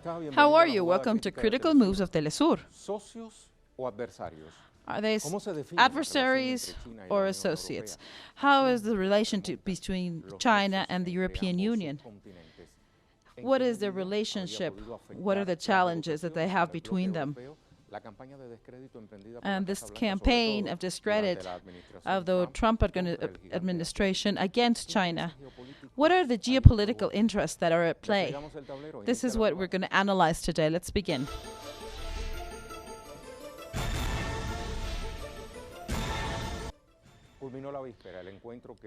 How are you? Welcome to Critical Moves of Telesur. Are they adversaries or associates? How is the relationship between China and the European Union? What is their relationship? What are the challenges that they have between them? And this campaign of discredit of the Trump administration against China, what are the geopolitical interests that are at play? This is what we're going to analyze today. Let's begin.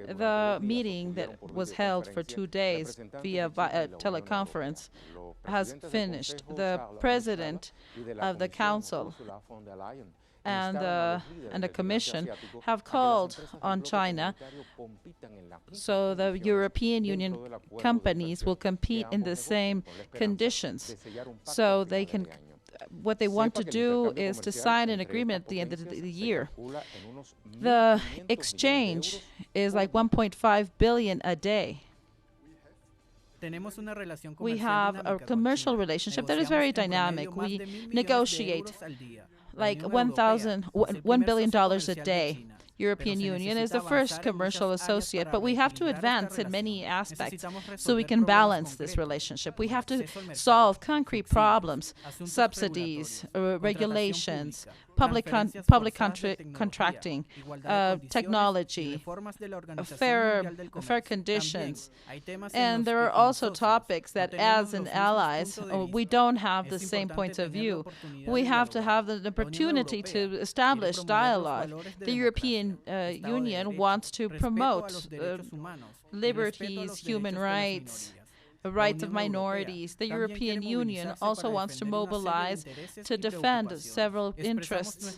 The meeting that was held for 2 days via teleconference has finished. The president of the council and the commission have called on China so the European Union companies will compete in the same conditions, so they can. What they want to do is to sign an agreement at the end of the year. The exchange is like 1.5 billion a day. We have a commercial relationship that is very dynamic. We negotiate like $1 billion a day. European Union is the first commercial associate, but we have to advance in many aspects so we can balance this relationship. We have to solve concrete problems, subsidies, regulations, public contracting, technology, fair conditions. And there are also topics that, as an allies, we don't have the same points of view. We have to have the opportunity to establish dialogue. The European Union wants to promote liberties, human rights, the rights of minorities. The European Union also wants to mobilize to defend several interests.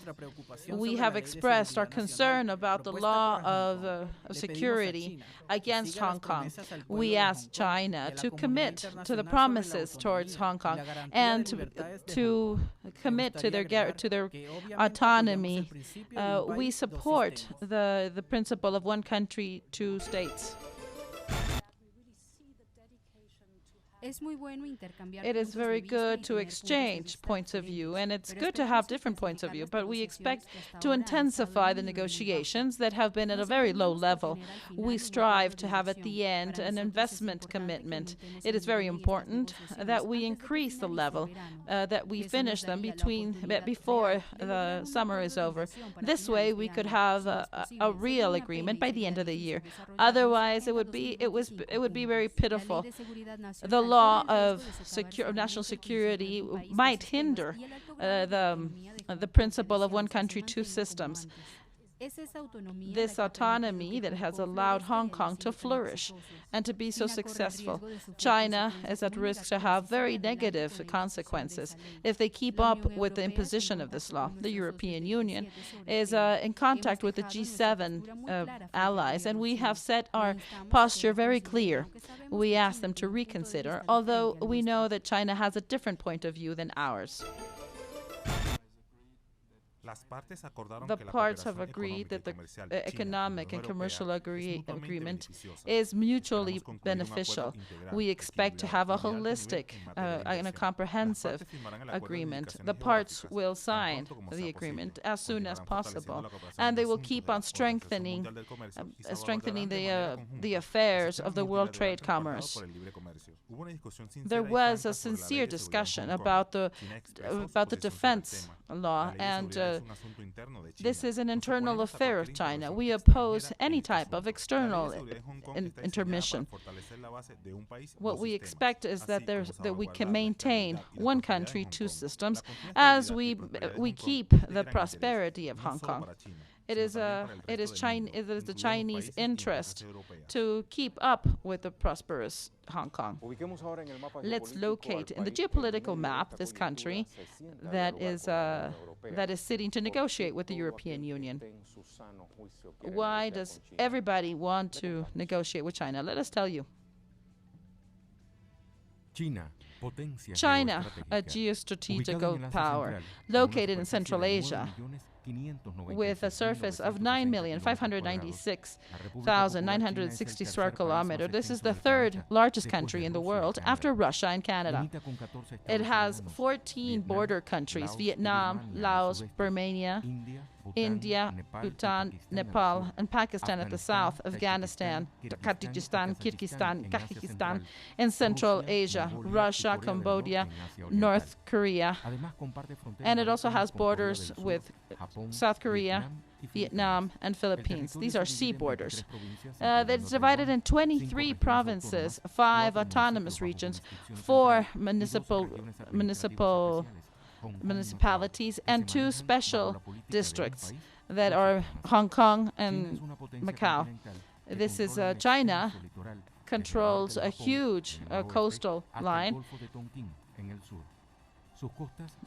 We have expressed our concern about the law of security against Hong Kong. We asked China to commit to the promises towards Hong Kong and to commit to their autonomy. We support the principle of one country, two states. It is very good to exchange points of view, and it's good to have different points of view, but we expect to intensify the negotiations that have been at a very low level. We strive to have at the end an investment commitment. It is very important that we increase the level, that we finish them before the summer is over. This way we could have a real agreement by the end of the year. Otherwise it would be very pitiful. The law of national security might hinder the principle of one country, two systems. This autonomy that has allowed Hong Kong to flourish and to be so successful. China is at risk to have very negative consequences if they keep up with the imposition of this law. The European Union is in contact with the G7 allies, and we have set our posture very clear. We ask them to reconsider, although we know that China has a different point of view than ours. The parts have agreed that the economic and commercial agreement is mutually beneficial. We expect to have a holistic and a comprehensive agreement. The parts will sign the agreement as soon as possible, and they will keep on strengthening the affairs of the World Trade Commerce. There was a sincere discussion about the defense law, and this is an internal affair of China. We oppose any type of external intermission. What we expect is that we can maintain one country, two systems, as we keep the prosperity of Hong Kong. It is the Chinese interest to keep up with the prosperous Hong Kong. Let's locate in the geopolitical map this country that is sitting to negotiate with the European Union. Why does everybody want to negotiate with China? Let us tell you. China, a geostrategic power located in Central Asia, with a surface of 9,596,960 square kilometers. This is the third largest country in the world after Russia and Canada. It has 14 border countries: Vietnam, Laos, Burma, India, Bhutan, Nepal, and Pakistan at the south, Afghanistan, Tajikistan, Kyrgyzstan, in Central Asia, Russia, Cambodia, North Korea. And it also has borders with South Korea, Vietnam, and Philippines. These are sea borders. It's divided in 23 provinces, 5 autonomous regions, 4 municipalities, and 2 special districts that are Hong Kong and Macau. This is China controls a huge coastal line.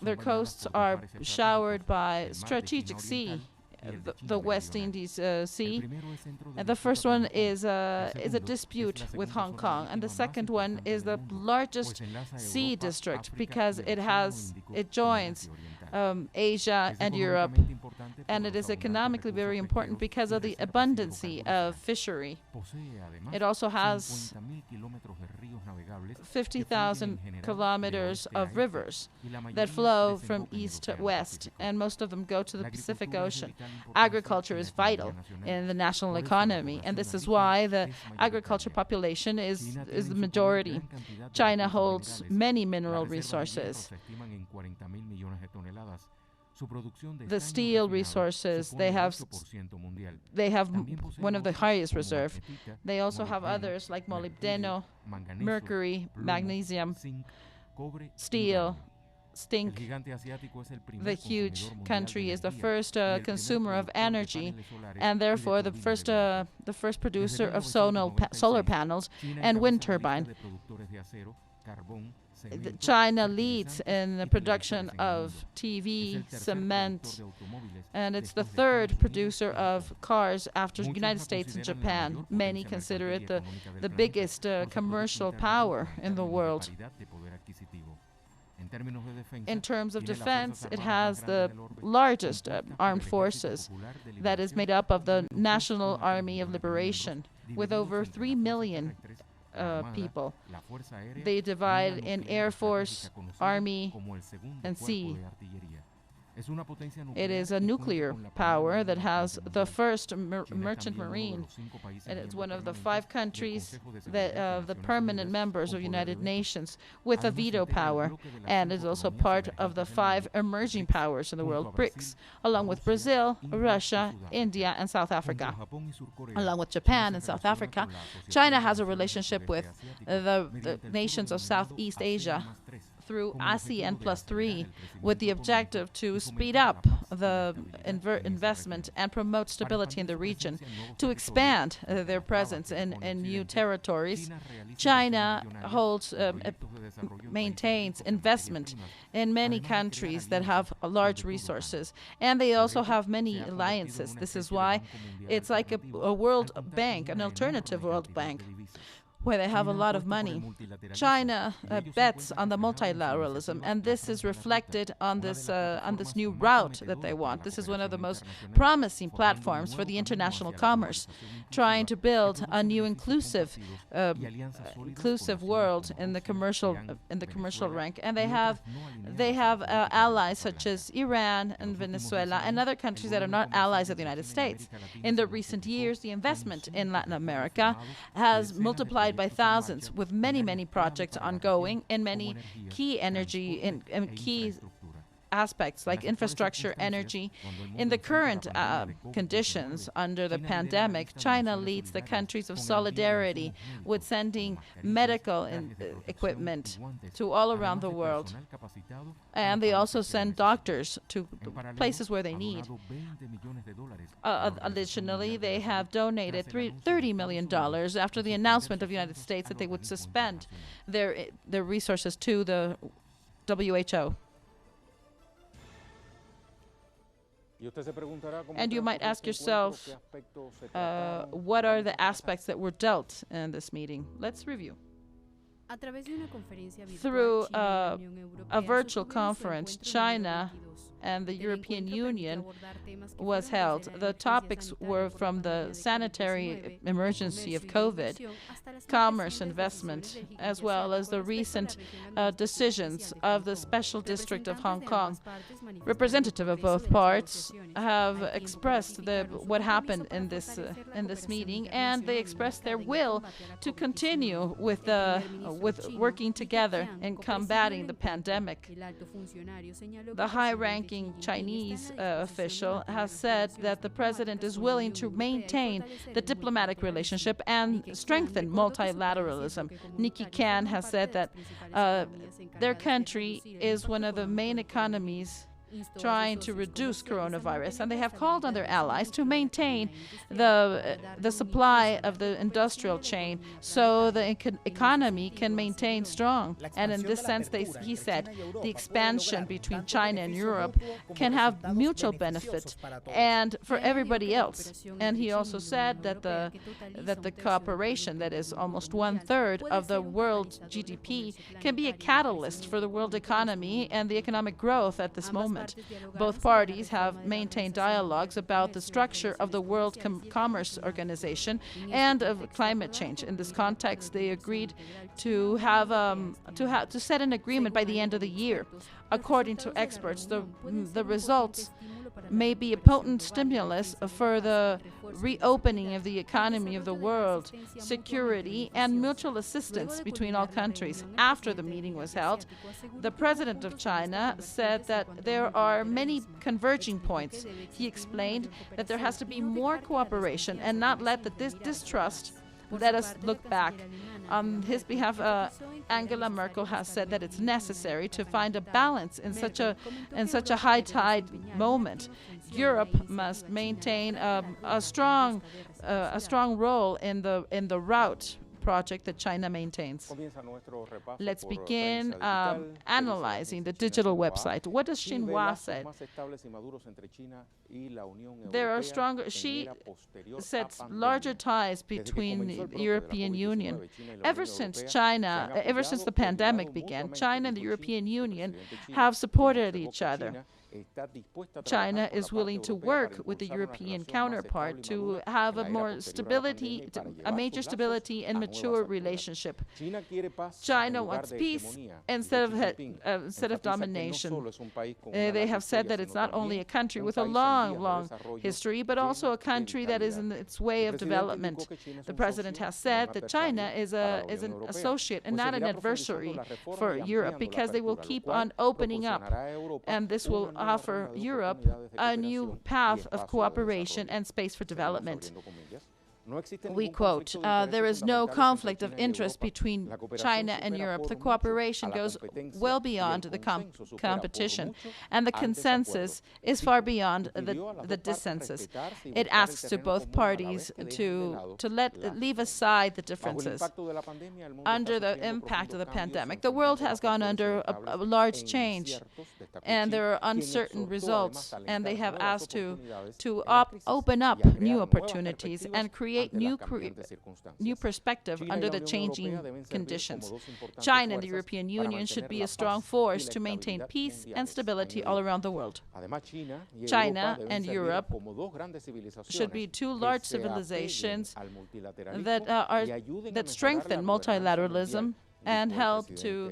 Their coasts are showered by strategic sea, the West Indies Sea. And the first one is a dispute with Hong Kong, and the second one is the largest sea district because it joins Asia and Europe, and it is economically very important because of the abundancy of fishery. It also has 50,000 kilometers of rivers that flow from east to west, and most of them go to the Pacific Ocean. Agriculture is vital in the national economy, and this is why the agriculture population is the majority. China holds many mineral resources. The steel resources, they have one of the highest reserve. They also have others like molybdenum, mercury, magnesium, steel, zinc. The huge country is the first consumer of energy, and therefore the first producer of solar panels and wind turbine. China leads in the production of TV, cement, and it's the third producer of cars after the United States and Japan. Many consider it the biggest commercial power in the world. In terms of defense, it has the largest armed forces that is made up of the National Army of Liberation, with over 3 million people. They divide in Air Force, Army, and Sea. It is a nuclear power that has the first merchant marine, and it's one of the 5 countries that the permanent members of United Nations with a veto power, and is also part of the 5 emerging powers in the world, BRICS, along with Brazil, Russia, India, and South Africa. Along with Japan and South Africa, China has a relationship with the nations of Southeast Asia through ASEAN +3, with the objective to speed up the investment and promote stability in the region, to expand their presence in new territories. China maintains investment in many countries that have large resources, and they also have many alliances. This is why it's like a World Bank, an alternative World Bank, where they have a lot of money. China bets on the multilateralism, and this is reflected on this new route that they want. This is one of the most promising platforms for the international commerce, trying to build a new inclusive world in the commercial rank. And they have allies such as Iran and Venezuela and other countries that are not allies of the United States. In the recent years, the investment in Latin America has multiplied by thousands, with many projects ongoing in many key energy and key aspects like infrastructure, energy. In the current conditions under the pandemic, China leads the countries of solidarity with sending medical equipment to all around the world. And they also send doctors to places where they need. Additionally, they have donated $30 million after the announcement of the United States that they would suspend their resources to the WHO. And you might ask yourself, what are the aspects that were dealt in this meeting? Let's review. Through a virtual conference, China and the European Union was held. The topics were from the sanitary emergency of COVID, commerce investment, as well as the recent decisions of the Special District of Hong Kong. Representative of both parts have expressed what happened in this meeting, and they expressed their will to continue with working together in combating the pandemic. The high-ranking Chinese official has said that the president is willing to maintain the diplomatic relationship and strengthen multilateralism. Nikki Can has said that their country is one of the main economies trying to reduce coronavirus, and they have called on their allies to maintain the supply of the industrial chain so the economy can maintain strong. And in this sense, he said the expansion between China and Europe can have mutual benefit and for everybody else. And he also said that the cooperation, that is almost 1/3 of the world GDP, can be a catalyst for the world economy and the economic growth at this moment. Both parties have maintained dialogues about the structure of the World Commerce Organization and of climate change. In this context, they agreed to set an agreement by the end of the year. According to experts, the results may be a potent stimulus for the reopening of the economy of the world, security, and mutual assistance between all countries. After the meeting was held, the president of China said that there are many converging points. He explained that there has to be more cooperation and not let this distrust let us look back. On his behalf, Angela Merkel has said that it's necessary to find a balance in such a high tide moment. Europe must maintain a strong role in the route project that China maintains. Let's begin analyzing the digital website. What does Xinhua say? There are she sets larger ties between the European Union. Ever since the pandemic began, China and the European Union have supported each other. China is willing to work with the European counterpart to have a major stability and mature relationship. China wants peace instead of domination. They have said that it's not only a country with a long history, but also a country that is in its way of development. The president has said that China is an associate and not an adversary for Europe, because they will keep on opening up, and this will offer Europe a new path of cooperation and space for development. We quote, there is no conflict of interest between China and Europe. The cooperation goes well beyond the competition, and the consensus is far beyond the dissensus. It asks to both parties to leave aside the differences. Under the impact of the pandemic, the world has gone under a large change, and there are uncertain results, and they have asked to open up new opportunities and create new perspective under the changing conditions. China and the European Union should be a strong force to maintain peace and stability all around the world. China and Europe should be two large civilizations that strengthen multilateralism and help to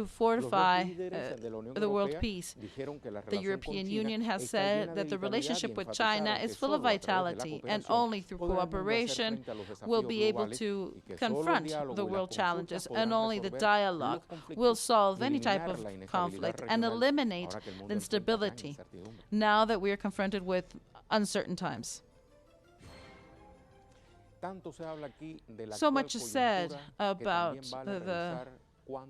fortify the world peace. The European Union has said that the relationship with China is full of vitality, and only through cooperation will be able to confront the world challenges, and only the dialogue will solve any type of conflict and eliminate the instability now that we are confronted with uncertain times. So much is said about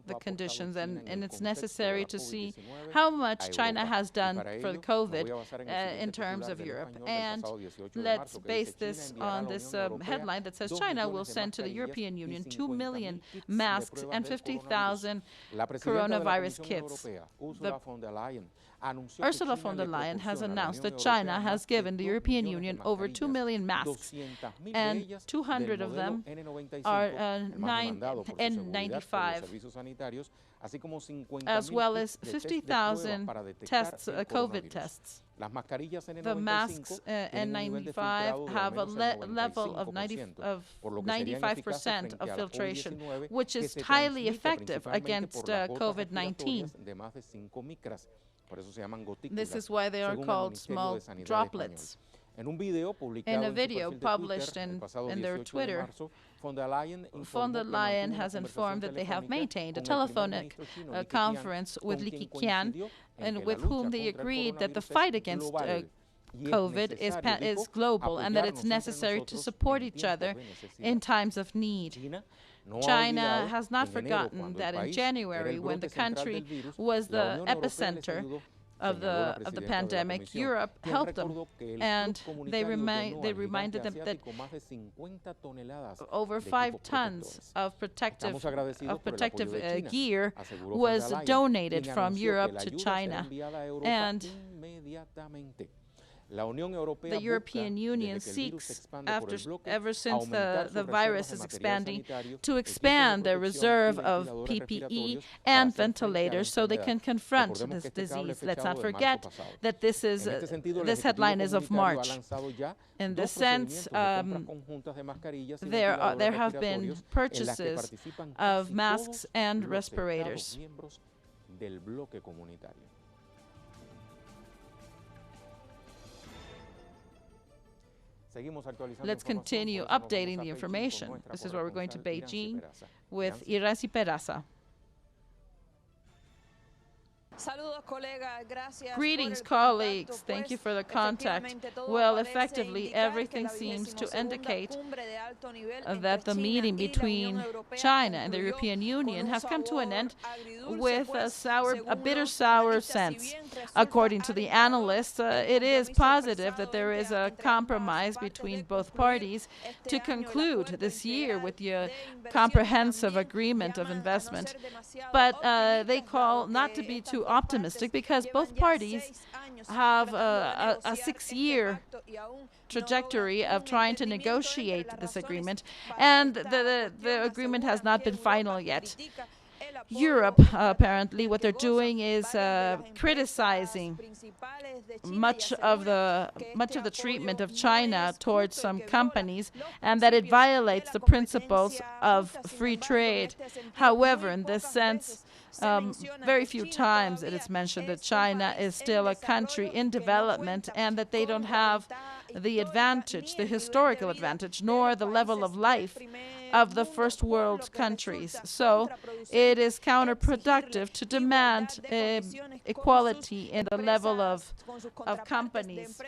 the conditions, and it's necessary to see how much China has done for the COVID in terms of Europe. And let's base this on this headline that says China will send to the European Union 2 million masks and 50,000 coronavirus kits. Ursula von der Leyen has announced that China has given the European Union over 2 million masks, and 200 of them are N95, as well as 50,000 tests, COVID tests. The masks N95 have a level of 95% of filtration, which is highly effective against COVID-19. This is why they are called small droplets. In a video published in their Twitter, von der Leyen has informed that they have maintained a telephonic conference with Li Keqiang, and with whom they agreed that the fight against COVID is global and that it's necessary to support each other in times of need. China has not forgotten that in January, when the country was the epicenter of the pandemic, Europe helped them, and they reminded them that over 5 tons of protective gear was donated from Europe to China, and the European Union seeks, ever since the virus is expanding, to expand their reserve of PPE and ventilators so they can confront this disease. Let's not forget that this headline is of March. In this sense, there have been purchases of masks and respirators. Let's continue updating the information. This is where we're going to Beijing with Iracy Peraza. Greetings, colleagues. Thank you for the contact. Well, effectively, everything seems to indicate that the meeting between China and the European Union has come to an end with a bitter sour sense. According to the analysts, it is positive that there is a compromise between both parties to conclude this year with the comprehensive agreement of investment. But they call not to be too optimistic, because both parties have a 6-year trajectory of trying to negotiate this agreement, and the agreement has not been final yet. Europe, apparently, what they're doing is criticizing much of the treatment of China towards some companies, and that it violates the principles of free trade. However, in this sense, very few times it is mentioned that China is still a country in development and that they don't have the advantage, the historical advantage, nor the level of life of the first world countries. So it is counterproductive to demand equality in the level of companies.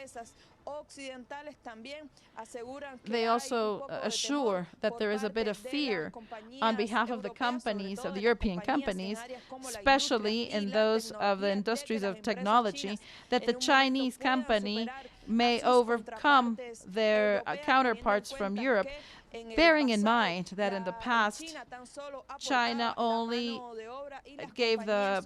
They also assure that there is a bit of fear on behalf of the companies, of the European companies, especially in those of the industries of technology, that the Chinese company may overcome their counterparts from Europe, bearing in mind that in the past, China only gave the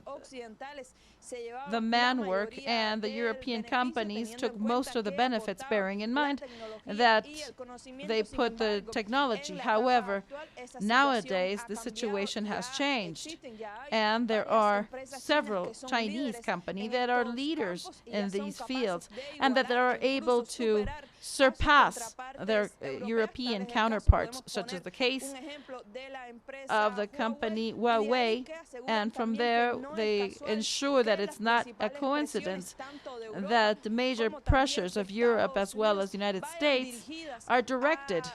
manwork, and the European companies took most of the benefits, bearing in mind that they put the technology. However, nowadays the situation has changed, and there are several Chinese companies that are leaders in these fields and that are able to surpass their European counterparts, such as the case of the company Huawei, and from there they ensure that it's not a coincidence that the major pressures of Europe as well as the United States are directed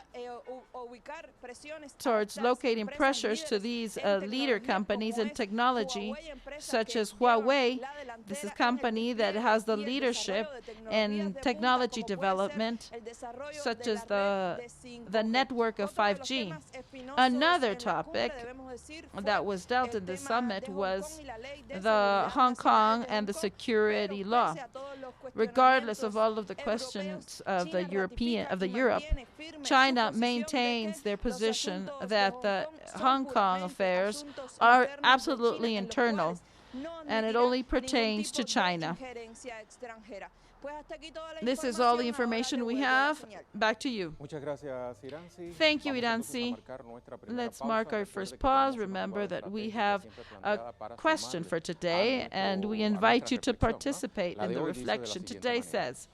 towards locating pressures to these leader companies in technology, such as Huawei. This is a company that has the leadership in technology development, such as the network of 5G. Another topic that was dealt in the summit was the Hong Kong and the security law. Regardless of all of the questions of the Europe, China maintains their position that the Hong Kong affairs are absolutely internal. and it only pertains to China. This is all the information we have. Back to you. Thank you, Iranzi. Let's mark our first pause. Remember that we have a question for today, and we invite you to participate in the reflection. Today says,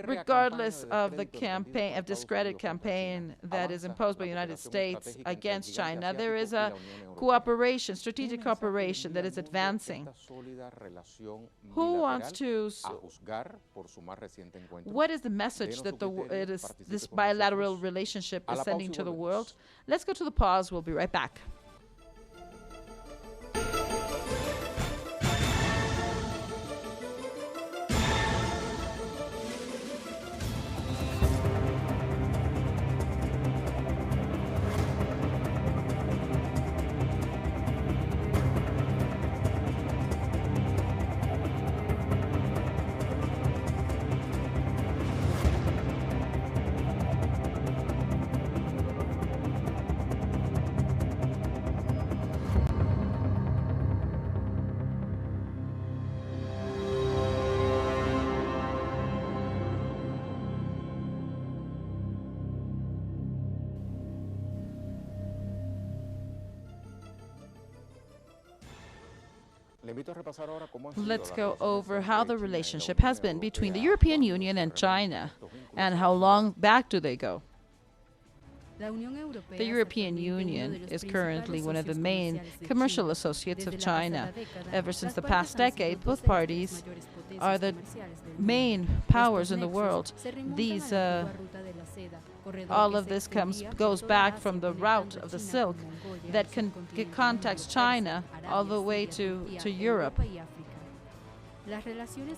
regardless of the campaign, of discredit campaign that is imposed by the United States against China, there is a cooperation, strategic cooperation that is advancing. Who wants to? What is the message that this bilateral relationship is sending to the world? Let's go to the pause. We'll be right back. Let's go over how the relationship has been between the European Union and China, and how long back do they go. The European Union is currently one of the main commercial associates of China. Ever since the past decade, both parties are the main powers in the world. All of this goes back from the route of the silk that contacts China all the way to Europe.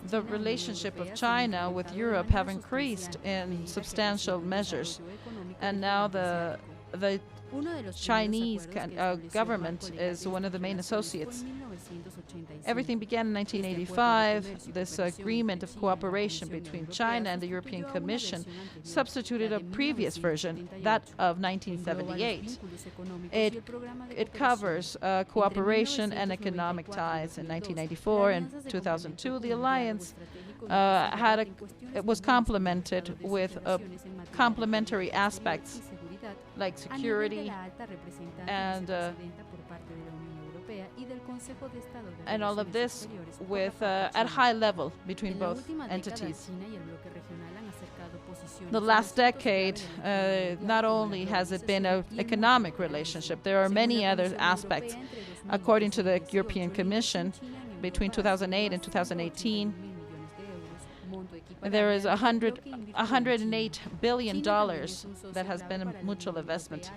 The relationship of China with Europe have increased in substantial measures, and now the Chinese government is one of the main associates. Everything began in 1985. This agreement of cooperation between China and the European Commission substituted a previous version, that of 1978. It covers cooperation and economic ties. In 1994 and 2002, the alliance was complemented with complementary aspects like security and all of this with at high level between both entities. The last decade, not only has it been an economic relationship, there are many other aspects. According to the European Commission, between 2008 and 2018, there is $108 billion that has been a mutual investment.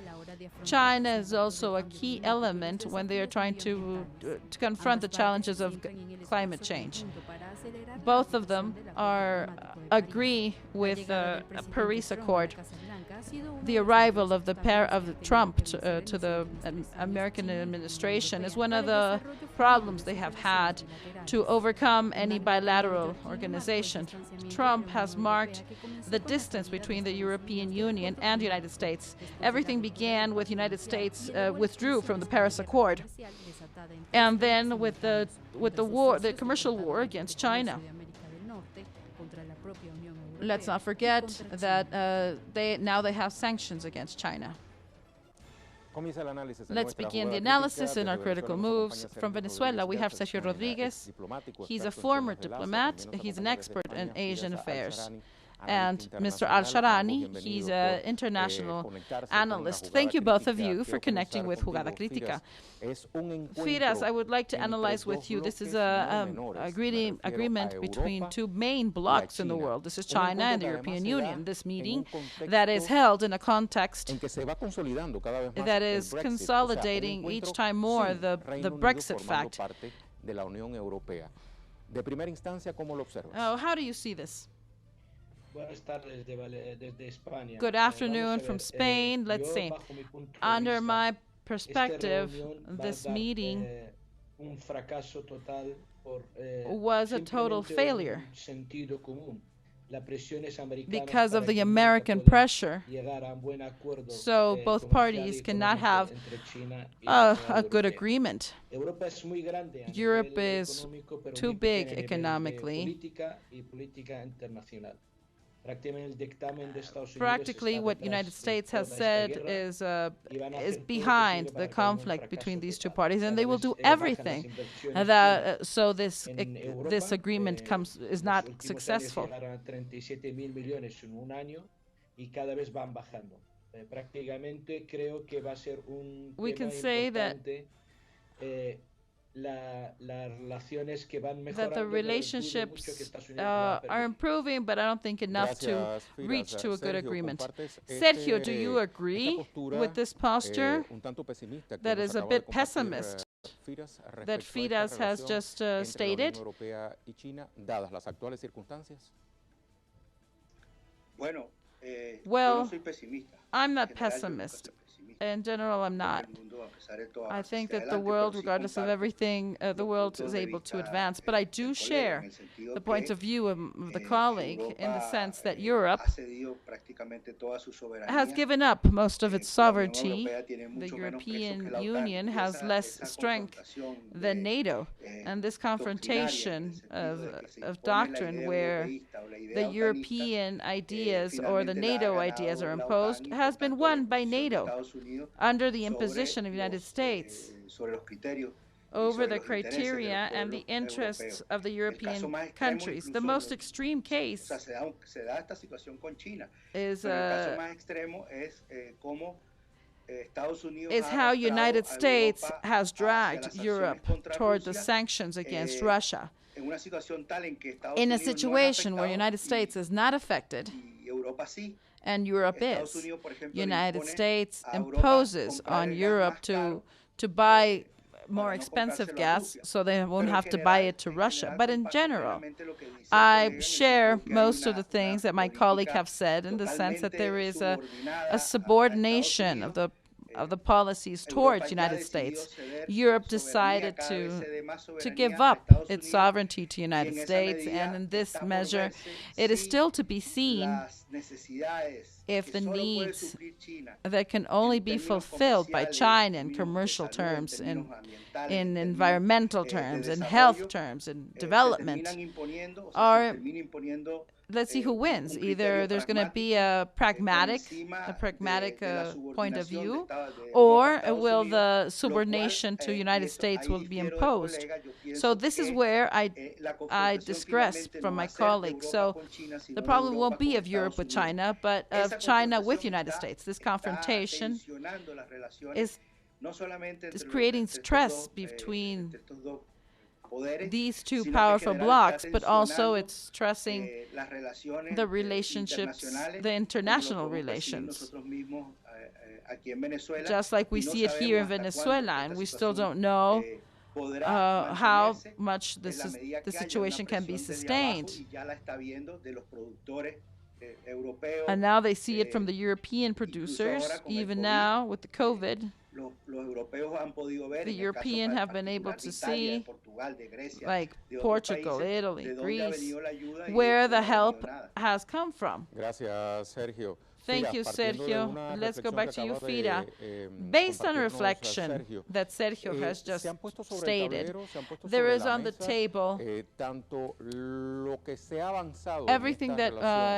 China is also a key element when they are trying to confront the challenges of climate change. Both of them agree with the Paris Accord. The arrival of Trump to the American administration is one of the problems they have had to overcome any bilateral organization. Trump has marked the distance between the European Union and the United States. Everything began with the United States withdrew from the Paris Accord, and then with the war, the commercial war against China. Let's not forget that they have sanctions against China. Let's begin the analysis in our critical moves. From Venezuela, we have Sergio Rodriguez. He's a former diplomat. He's an expert in Asian affairs. And Mr. Al-Sharani, he's an international analyst. Thank you, both of you, for connecting with Jugada Crítica. Firas, I would like to analyze with you. This is an agreement between two main blocs in the world. This is China and the European Union. This meeting that is held in a context that is consolidating each time more the Brexit fact. How do you see this? Good afternoon from Spain. Let's see. Under my perspective, this meeting was a total failure. because of the American pressure. So both parties cannot have a good agreement. Europe is too big economically. Practically, what United States has said is behind the conflict between these two parties, and they will do everything that so this agreement is not successful. We can say that the relationships are improving, but I don't think enough to reach to a good agreement. Sergio, do you agree with this posture that is a bit pessimist that FIDAS has just stated? Well, I'm not pessimist. In general, I'm not. I think that the world, regardless of everything, the world is able to advance. But I do share the point of view of the colleague in the sense that Europe has given up most of its sovereignty. The European Union has less strength than NATO. And this confrontation of doctrine where the European ideas or the NATO ideas are imposed has been won by NATO under the imposition of the United States over the criteria and the interests of the European countries. The most extreme case is how United States has dragged Europe toward the sanctions against Russia. In a situation where United States is not affected and Europe is, United States imposes on Europe to buy more expensive gas so they won't have to buy it to Russia. But in general, I share most of the things that my colleague have said in the sense that there is a subordination of the policies towards United States. Europe decided to give up its sovereignty to United States, and in this measure, it is still to be seen if the needs that can only be fulfilled by China in commercial terms, in environmental terms, in health terms, in development, are, let's see who wins. Either there's going to be a pragmatic point of view, or will the subordination to United States will be imposed. So this is where I digress from my colleagues. So the problem won't be of Europe with China, but of China with United States. This confrontation is creating stress between these two powerful blocs, but also it's stressing the relationships, the international relations. Just like we see it here in Venezuela, and we still don't know how much the situation can be sustained. And now they see it from the European producers, even now with the COVID. The Europeans have been able to see, like Portugal, Italy, Greece, where the help has come from. Thank you, Sergio. Let's go back to you, Fida. Based on a reflection that Sergio has just stated, there is on the table everything that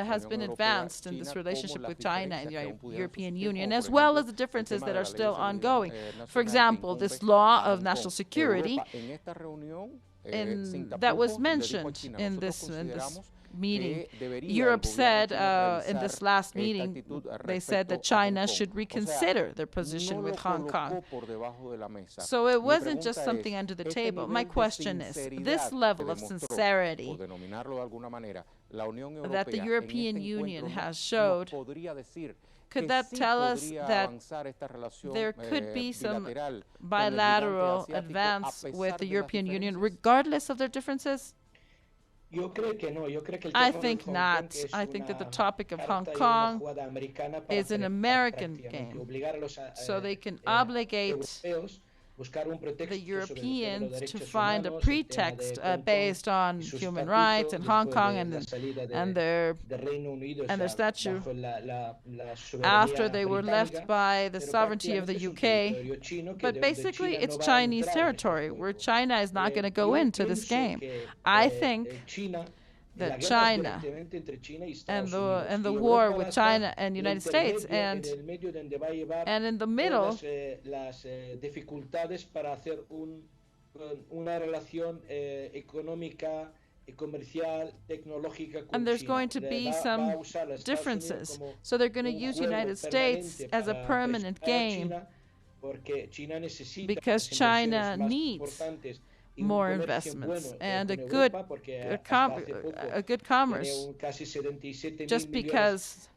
has been advanced in this relationship with China and the European Union, as well as the differences that are still ongoing. For example, this law of national security that was mentioned in this meeting. Europe said in this last meeting, they said that China should reconsider their position with Hong Kong. So it wasn't just something under the table. My question is, this level of sincerity that the European Union has showed, could that tell us that there could be some bilateral advance with the European Union, regardless of their differences? I think not. I think that the topic of Hong Kong is an American game. So they can obligate the Europeans to find a pretext based on human rights in Hong Kong and their statue after they were left by the sovereignty of the UK. But basically, it's Chinese territory where China is not going to go into this game. I think that China and the war with China and United States and in the middle and there's going to be some differences. So they're going to use United States as a permanent game because China needs more investments and a good commerce. Just because,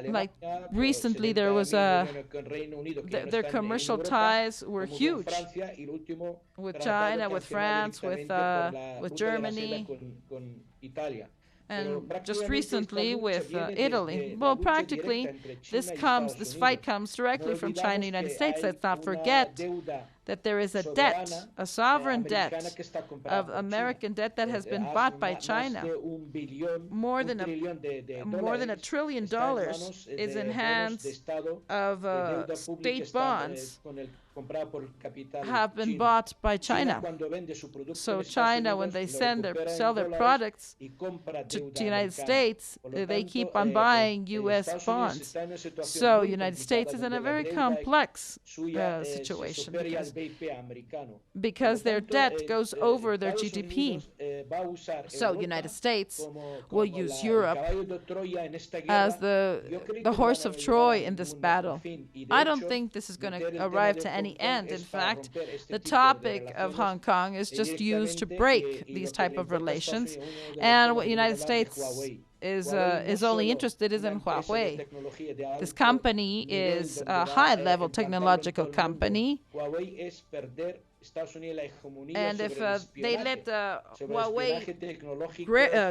like recently, there was their commercial ties were huge with China, with France, with Germany, and just recently with Italy. Well, practically, this fight comes directly from China and the United States. Let's not forget that there is a debt, a sovereign debt of American debt that has been bought by China. More than $1 trillion is in hands of state bonds have been bought by China. So China, when they sell their products to the United States, they keep on buying U.S. bonds. So United States is in a very complex situation because their debt goes over their GDP. So United States will use Europe as the horse of Troy in this battle. I don't think this is going to arrive to any end. In fact, the topic of Hong Kong is just used to break these type of relations, and what United States is only interested is in Huawei. This company is a high-level technological company, and if they let Huawei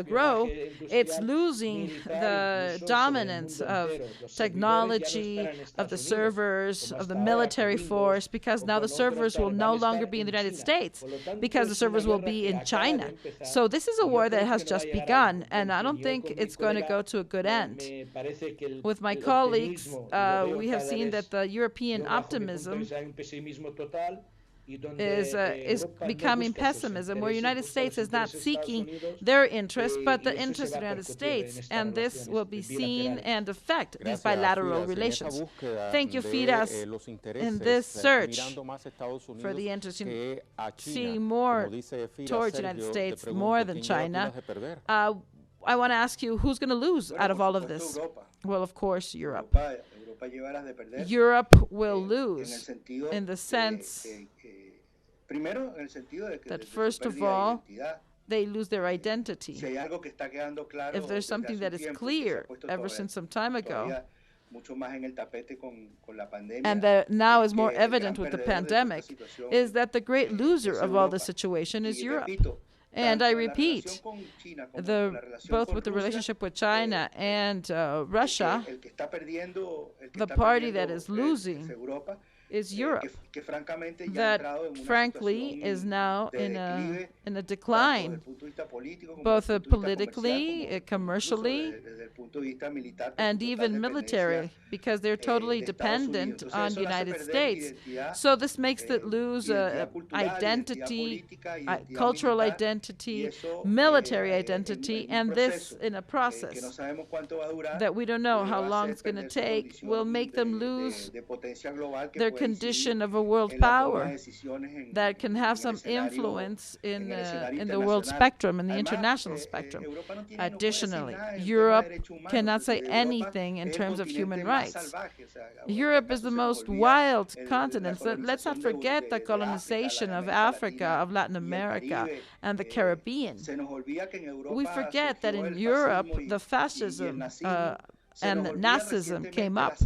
grow, it's losing the dominance of technology, of the servers, of the military force, because now the servers will no longer be in the United States, because the servers will be in China. So this is a war that has just begun, and I don't think it's going to go to a good end. With my colleagues, we have seen that the European optimism is becoming pessimism, where United States is not seeking their interest, but the interest of the United States, and this will be seen and affect these bilateral relations. Thank you, Firas, in this search for the interest in seeing more towards the United States more than China. I want to ask you, who's going to lose out of all of this? Well, of course, Europe. Europe will lose in the sense that, first of all, they lose their identity. If there's something that is clear ever since some time ago, and that now is more evident with the pandemic, is that the great loser of all the situation is Europe. And I repeat, both with the relationship with China and Russia, the party that is losing is Europe, that frankly is now in a decline, both politically, commercially, and even military, because they're totally dependent on the United States. So this makes it lose identity, cultural identity, military identity, and this in a process that we don't know how long it's going to take will make them lose their condition of a world power that can have some influence in the world spectrum, in the international spectrum. Additionally, Europe cannot say anything in terms of human rights. Europe is the most wild continent. So let's not forget the colonization of Africa, of Latin America, and the Caribbean. We forget that in Europe, the fascism and Nazism came up.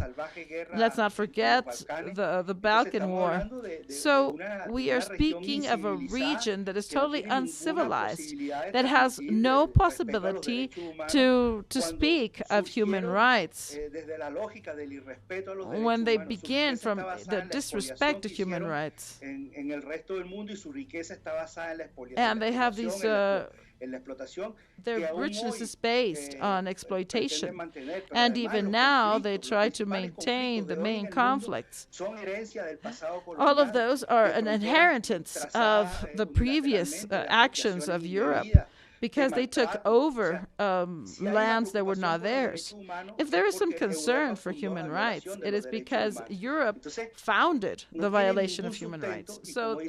Let's not forget the Balkan War. So we are speaking of a region that is totally uncivilized, that has no possibility to speak of human rights. When they begin from the disrespect of human rights, and they have these, their richness is based on exploitation. And even now, they try to maintain the main conflicts. All of those are an inheritance of the previous actions of Europe, because they took over lands that were not theirs. If there is some concern for human rights, it is because Europe founded the violation of human rights. So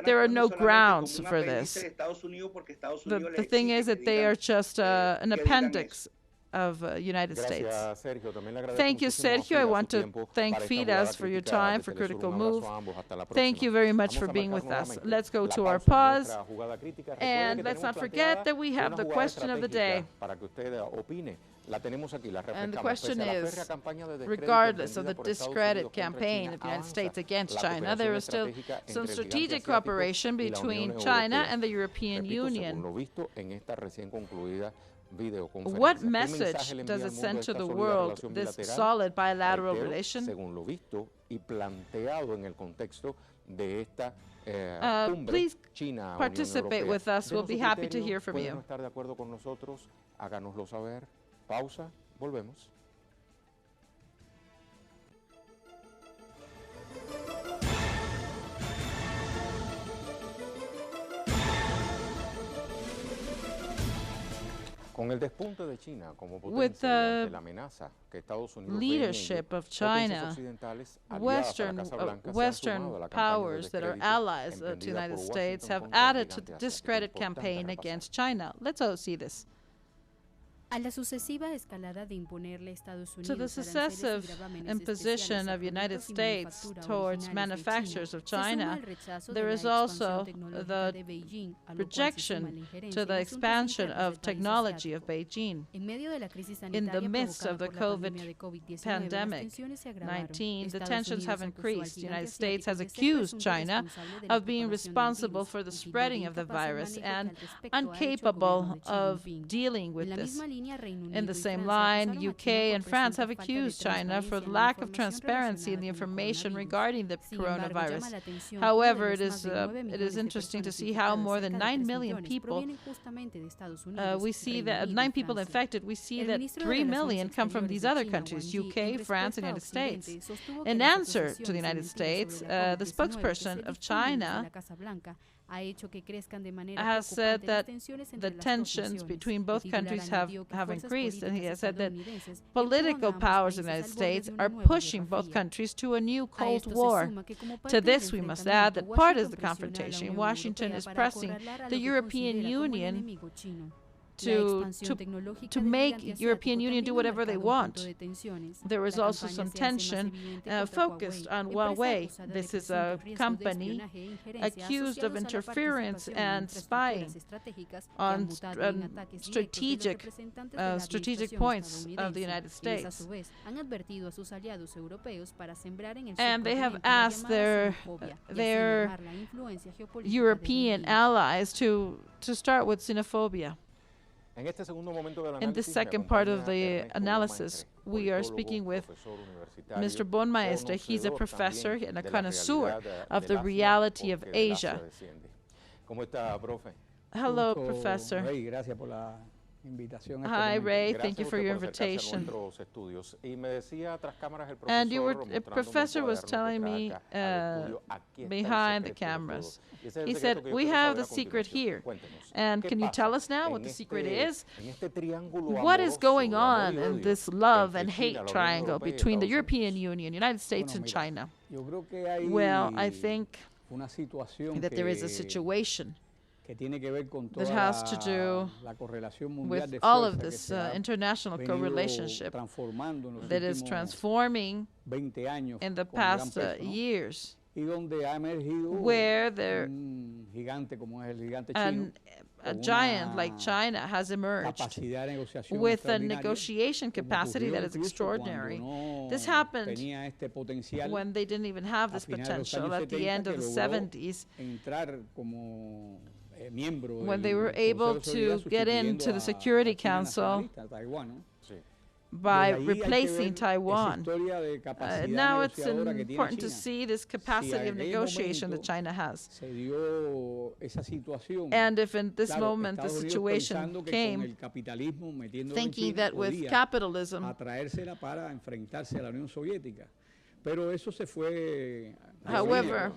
there are no grounds for this. The thing is that they are just an appendix of United States. Thank you, Sergio. I want to thank FIDAS for your time, for Critical Move. Thank you very much for being with us. Let's go to our pause. And let's not forget that we have the question of the day. And the question is, regardless of the discredit campaign of the United States against China, there is still some strategic cooperation between China and the European Union. What message does it send to the world, this solid bilateral relation? Please participate with us. We'll be happy to hear from you. Pausa, volvemos. With the leadership of China, Western powers that are allies to the United States have added to the discredit campaign against China. Let's all see this. To the successive imposition of United States towards manufacturers of China, there is also the rejection to the expansion of technology of Beijing. In the midst of the COVID pandemic-19, the tensions have increased. The United States has accused China of being responsible for the spreading of the virus and incapable of dealing with this. In the same line, UK and France have accused China for the lack of transparency in the information regarding the coronavirus. However, it is interesting to see how more than 9 million people, we see that 9 people infected, we see that 3 million come from these other countries, UK, France, and United States. In answer to the United States, the spokesperson of China has said that the tensions between both countries have increased, and he has said that political powers in the United States are pushing both countries to a new Cold War. To this, we must add that part is the confrontation. Washington is pressing the European Union to make European Union do whatever they want. There is also some tension focused on Huawei. This is a company accused of interference and spying on strategic points of the United States. And they have asked their European allies to start with xenophobia. In this second part of the analysis, we are speaking with Mr. Bonmaestre. He's a professor and a connoisseur of the reality of Asia. Hello, Professor. Hi, Ray. Thank you for your invitation. And a professor was telling me behind the cameras. He said, we have the secret here. And can you tell us now what the secret is? What is going on in this love and hate triangle between the European Union, United States, and China? Well, I think that there is a situation that has to do with all of this international co-relationship that is transforming in the past years. where there a giant like China has emerged with a negotiation capacity that is extraordinary. This happened when they didn't even have this potential at the end of the 70s, when they were able to get into the Security Council by replacing Taiwan. Now it's important to see this capacity of negotiation that China has. And if in this moment the situation came, thinking that with capitalism, however,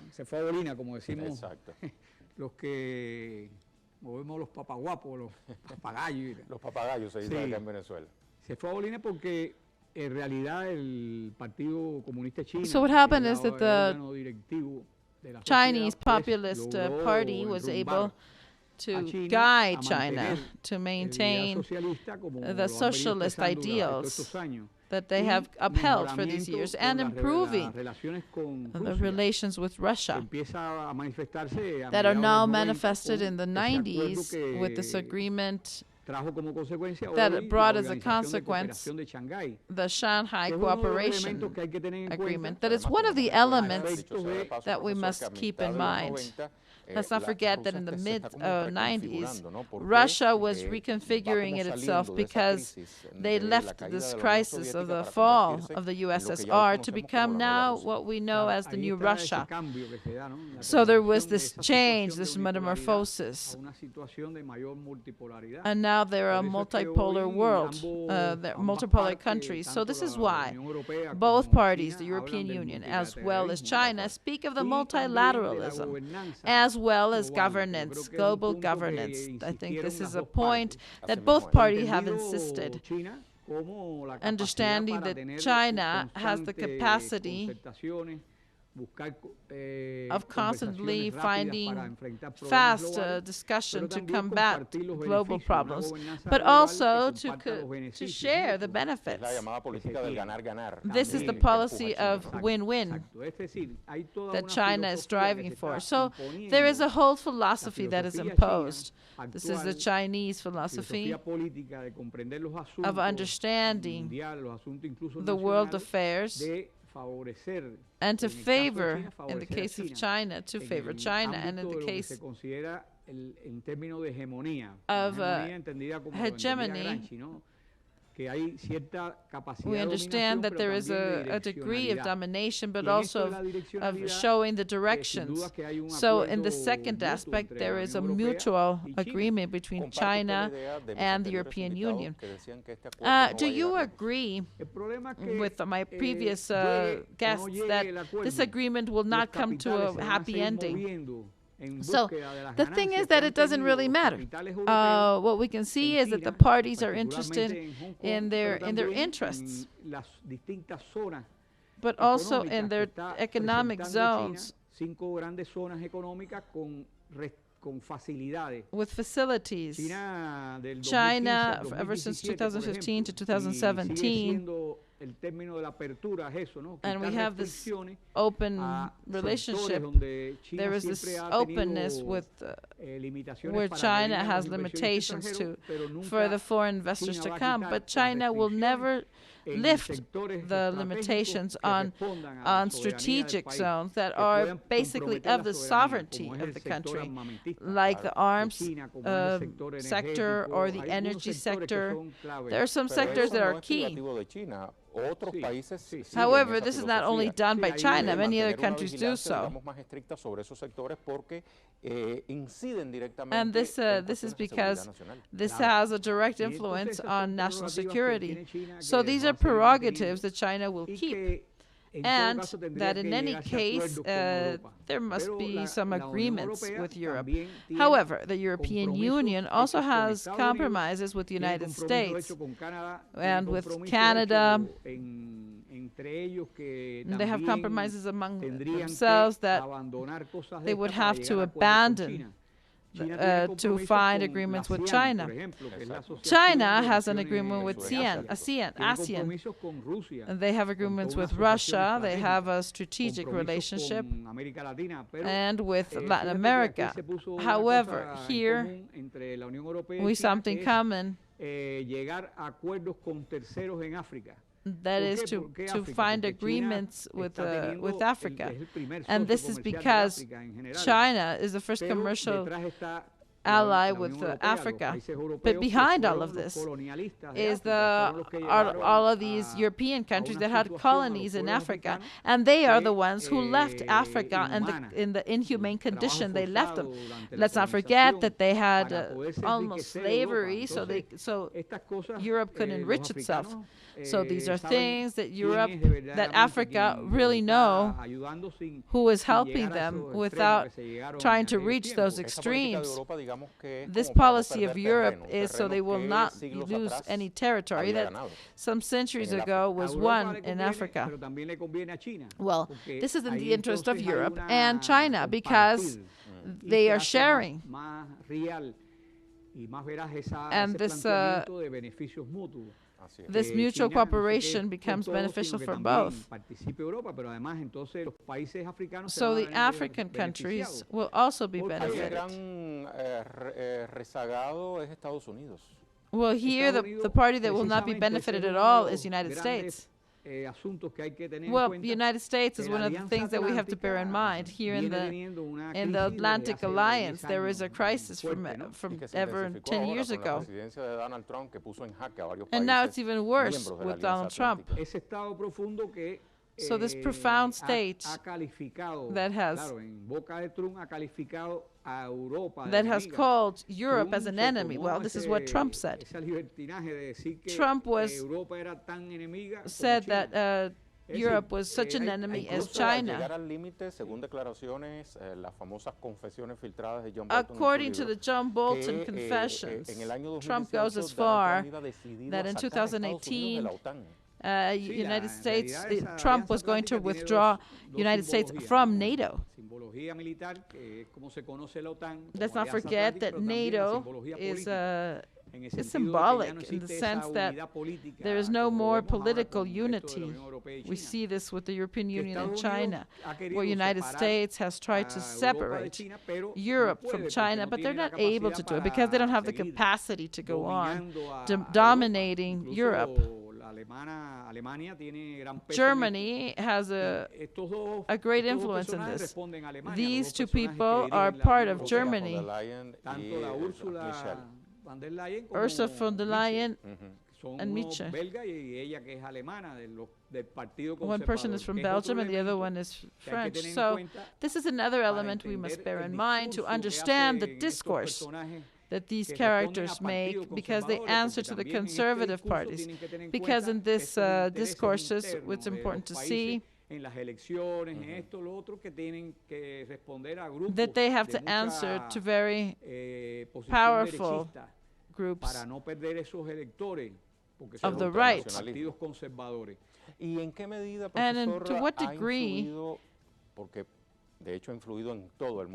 Los papagayos se dicen acá en Venezuela. Se fue a Bolivia porque en realidad el Partido Comunista Chino, so what happened is that the Chinese Populist Party was able to guide China to maintain the socialist ideals that they have upheld for these years and improving the relations with Russia that are now manifested in the 90s with this agreement that brought as a consequence the Shanghai Cooperation Agreement. That is one of the elements that we must keep in mind. Let's not forget that in the mid-90s, Russia was reconfiguring itself because they left this crisis of the fall of the USSR to become now what we know as the new Russia. So there was this change, this metamorphosis. And now they're a multipolar world, they're multipolar countries. So this is why both parties, the European Union as well as China, speak of the multilateralism as well as governance, global governance. I think this is a point that both parties have insisted. Understanding that China has the capacity of constantly finding fast discussion to combat global problems, but also to share the benefits. This is the policy of win-win that China is striving for. So there is a whole philosophy that is imposed. This is the Chinese philosophy of understanding the world affairs and to favor, in the case of China, to favor China, and in the case of hegemony, we understand that there is a degree of domination, but also of showing the directions. So in the second aspect, there is a mutual agreement between China and the European Union. Do you agree with my previous guests that this agreement will not come to a happy ending? So the thing is that it doesn't really matter. What we can see is that the parties are interested in their interests, but also in their economic zones with facilities. China, ever since 2015 to 2017, and we have this open relationship. There is this openness with where China has limitations for the foreign investors to come, but China will never lift the limitations on strategic zones that are basically of the sovereignty of the country, like the arms sector or the energy sector. There are some sectors that are key. However, this is not only done by China, many other countries do so. And this is because this has a direct influence on national security. So these are prerogatives that China will keep. And that in any case, there must be some agreements with Europe. However, the European Union also has compromises with the United States and with Canada. They have compromises among themselves that they would have to abandon to find agreements with China. China has an agreement with ASEAN. And they have agreements with Russia. They have a strategic relationship and with Latin America. However, here we something common. That is to find agreements with Africa. And this is because China is the first commercial ally with Africa. But behind all of this is all of these European countries that had colonies in Africa, and they are the ones who left Africa in the inhumane condition they left them. Let's not forget that they had almost slavery, so Europe could enrich itself. So these are things that Africa really know who is helping them without trying to reach those extremes. This policy of Europe is so they will not lose any territory that some centuries ago was won in Africa. Well, this is in the interest of Europe and China because they are sharing. And this mutual cooperation becomes beneficial for both. So the African countries will also be benefited. Well, here the party that will not be benefited at all is the United States. Well, the United States is one of the things that we have to bear in mind. Here in the Atlantic Alliance, there is a crisis from ever 10 years ago. And now it's even worse with Donald Trump. So this profound state that has called Europe as an enemy. Well, this is what Trump said. Trump said that Europe was such an enemy as China. According to the John Bolton confessions, Trump goes as far that in 2018, United States, Trump was going to withdraw United States from NATO. Let's not forget that NATO is symbolic in the sense that there is no more political unity. We see this with the European Union and China, where United States has tried to separate Europe from China, but they're not able to do it because they don't have the capacity to go on dominating Europe. Germany has a great influence in this. These two people are part of Germany. Ursula von der Leyen and Michel. One person is from Belgium and the other one is French. So this is another element we must bear in mind to understand the discourse that these characters make, because they answer to the conservative parties. Because in this discourses, it's important to see that they have to answer to very powerful groups of the right. And to what degree,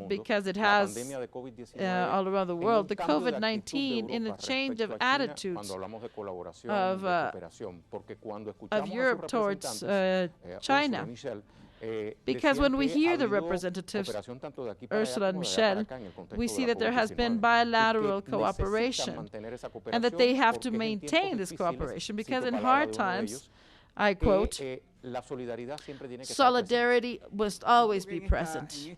because it has all around the world, the COVID-19 in a change of attitudes of Europe towards China. Because when we hear the representatives, Ursula and Michel, we see that there has been bilateral cooperation and that they have to maintain this cooperation because in hard times, I quote, solidarity must always be present.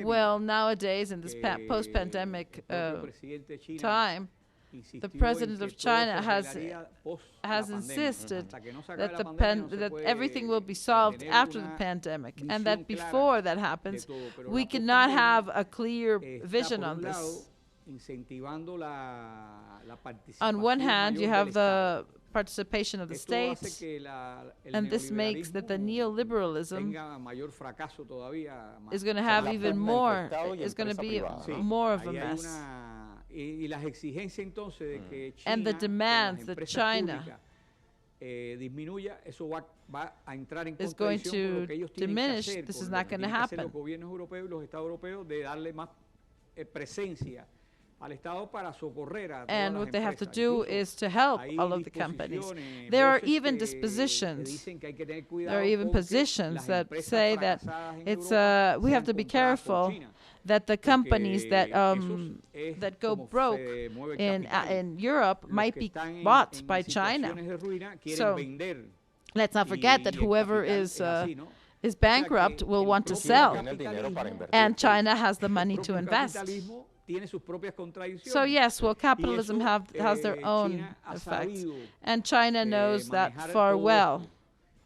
Well, nowadays, in this post-pandemic time, the president of China has insisted that everything will be solved after the pandemic, and that before that happens, we cannot have a clear vision on this. On one hand, you have the participation of the states, and this makes that the neoliberalism is going to have even more, is going to be more of a mess. And the demands that China is going to diminish, this is not going to happen. presencia al Estado para socorrer a todas And las what they have to empresas. do Incluso is to help hay all of the companies. disposiciones, There are voces even que dispositions. dicen que hay que tener There cuidado are even porque positions las that empresas say that fracasadas en it's Europa we have sean to be compradas por careful China. that the companies that Esos es that go como broke se mueve el capital. in Europe Los might que be están bought en by China. situaciones de ruina quieren So, vender. Let's not forget that Y el whoever capital is es así, ¿no? is O sea bankrupt que will el want to propio sell, Tiene el dinero para capitalismo- invertir. and China has the el money to propio invest. capitalismo tiene sus propias contradicciones. So yes, well, Y capitalism eso, has their own China ha effects, sabido, and China knows that manejar far todo well. esto,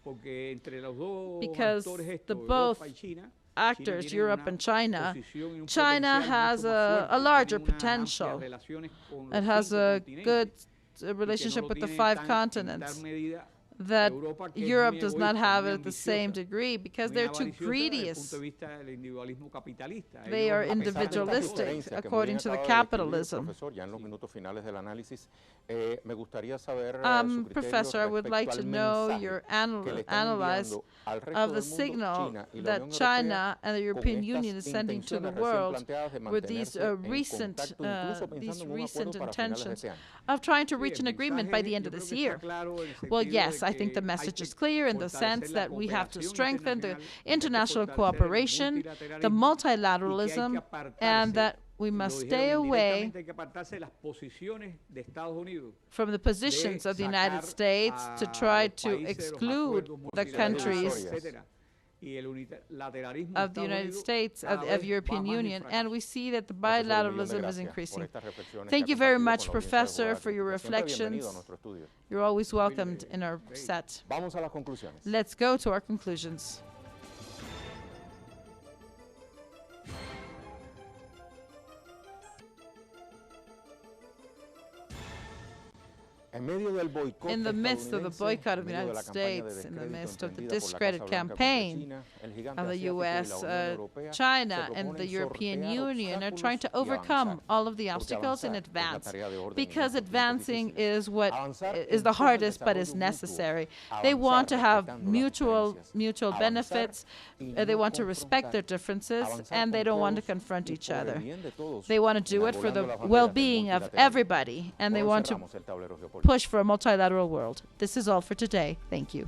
porque entre los dos Because actores the estos, both Europa y China, Actors, tiene Europe una and China, posición y un China potencial has mucho más a fuerte, larger tiene unas amplias potential. relaciones con It los has 5 a continentes, good y que no relationship lo with the tiene 5 en tal continents medida that Europa, que es Europe muy does not egoísta, have muy it at the same ambiciosa, degree because muy they're too avariciosa greedy. desde el punto de vista del individualismo capitalista. They Ellos are lo que saben es individualistic todo. Diferencia que muy according bien to the acaba de describir, capitalism. profesor, ya en los minutos finales del análisis, me gustaría saber su criterio Professor, I would like respecto to al know mensaje your que le están analyze enviando al resto of the del mundo, signal China y la that Unión China and the Europea, European con Union estas is sending to the intenciones recién world planteadas de with these mantenerse en recent contacto, incluso pensando en un acuerdo para finales de intentions este año. of trying to Sí, reach el an agreement by mensaje the end yo of creo this que está year. claro en el Well, sentido yes, de I think the que hay message que is clear in the fortalecer sense la that we have to cooperación strengthen the internacional, hay que international fortalecer el cooperation, the multilateralismo, y que hay multilateralism, que apartarse, and that we y lo must dijeron stay away indirectamente, hay que apartarse de las posiciones de Estados Unidos, from the positions de of the United sacar States to a try los to países de los exclude acuerdos the countries multilaterales, etcétera. Y el unilateralismo of the Estados United Unidos States, cada of vez European va más en Union, fracaso. and we see that the Profesor, un millón de bilateralism is gracias por increasing. estas reflexiones Thank que you ha very compartido much, con la audiencia de Professor, Jugada for your Crítica. Siempre bienvenido a reflections. nuestro estudio. You're always welcomed in our Great. set. Vamos a las conclusiones. Let's go to our conclusions. En medio del boicot In the midst of the estadounidense, boycott of the en medio de United la campaña de States, in the descrédito midst of the emprendida por la discredit Casa Blanca contra campaign China, el gigante of the asiático y US, la Unión Europea China, se and the proponen European sortear Union are trying to obstáculos y overcome avanzar. all of the Porque obstacles and avanzar es la advance. tarea de orden en Because estos tiempos advancing difíciles. is what Avanzar is the empuja el hardest but is desarrollo mutuo. necessary. They want to Avanzar have respetando las mutual diferencias. benefits. Y They no want to respect their confrontar. differences, Avanzar and they con don't want to todos confront y each por el other. bien de todos, They want to do it for enarbolando the las banderas del well-being of multilateralismo. everybody, and they Con want eso to cerramos el tablero geopolítico. push for a multilateral world. This is all for today. Thank you.